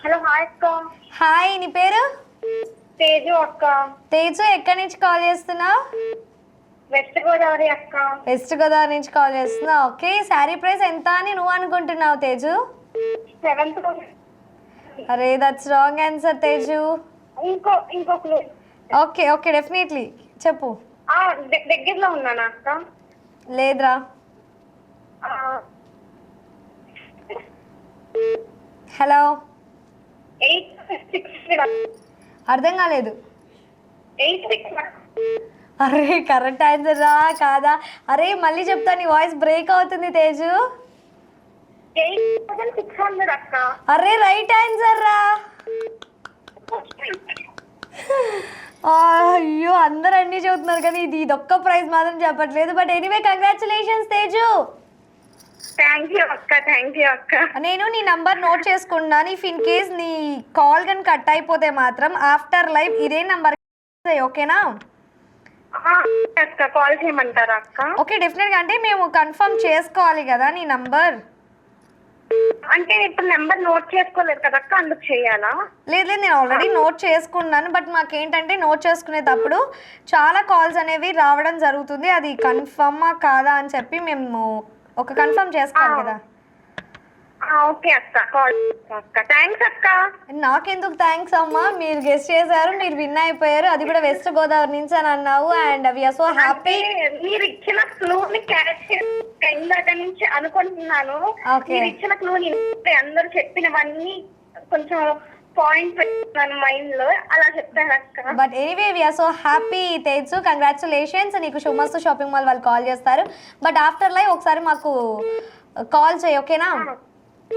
Hello hi అక్క. Hi, నీ పేరు? తేజు అక్క. తేజు, ఎక్కడి నుంచి కాల్ చేస్తున్నావు? వెస్ట్ గోదావరి అక్క. వెస్ట్ గోదావరి నుంచి కాల్ చేస్తున్నావు. ఓకే, శారీ ప్రైస్ ఎంత అని నువ్వు అనుకుంటున్నావు తేజు? 7th. అరే, దట్స్ రాంగ్ ఆన్సర్ తేజు. ఇంకో క్లూ. ఓకే ఓకే, డెఫినెట్లీ చెప్పు. దగ్గరలో ఉన్నానా అక్క? లేదురా. హలో, 866. అర్థం కాలేదు. 86. అరే, కరెక్ట్ ఆన్సర్ రా కాదా? అరే, మళ్ళీ చెప్తా, నీ వాయిస్ బ్రేక్ అవుతుంది తేజు. 8600 అక్క. అరే, రైట్ ఆన్సర్ రా. అయ్యో, అందరు అన్ని చెబుతున్నారు కానీ ఇదొక్క ప్రైజ్ మాత్రం చెప్పట్లేదు. But anyway, congratulations Teju. Thank you అక్క. నేను నీ నంబర్ నోట్ చేసుకున్నాను. ఇఫ్ ఇన్ కేస్ నీ కాల్ కానీ కట్ అయిపోతే మాత్రం ఆఫ్టర్ లైవ్ ఇదే నంబర్, ఓకేనా? అక్క కాల్ చేయమంటారా అక్క? ఓకే, డెఫినెట్గా. అంటే మేము కన్ఫర్మ్ చేసుకోవాలి కదా నీ నంబర్. అంటే ఇప్పుడు నెంబర్ నోట్ చేసుకోలేదు కదా అక్క, అందుకు చేయాలా? లేదు లేదు, నేను ఆల్రెడీ నోట్ చేసుకున్నాను. బట్ మాకేంటంటే నోట్ చేసుకునేటప్పుడు చాలా కాల్స్ అనేవి రావడం జరుగుతుంది. అది కన్ఫర్మా కాదా అని చెప్పి మేము ఒక కన్ఫర్మ్ చేసుకోవాలి కదా. ఓకే అక్క, కాల్ అక్క. థ్యాంక్స్ అక్క. నాకెందుకు థ్యాంక్స్ అమ్మా, మీరు గెస్ట్ చేశారు, మీరు విన్ అయిపోయారు, అది కూడా వెస్ట్ గోదావరి నుంచి అని అన్నావు. And we are so happy. మీరు ఇచ్చిన క్లూని క్యాచ్ ఇందాక నుంచి అనుకుంటున్నాను. మీరు ఇచ్చిన క్లూని అందరూ చెప్పినవన్నీ కొంచెం పాయింట్ పెట్టాను మైండ్ లో, అలా చెప్తాను అక్క. But anyway, we are so happy Teju, congratulations. నీకు శుభమస్తు షాపింగ్ మాల్ వాళ్ళు కాల్ చేస్తారు. బట్ ఆఫ్టర్ లైవ్ ఒకసారి మాకు కాల్ చేయి, ఓకేనా?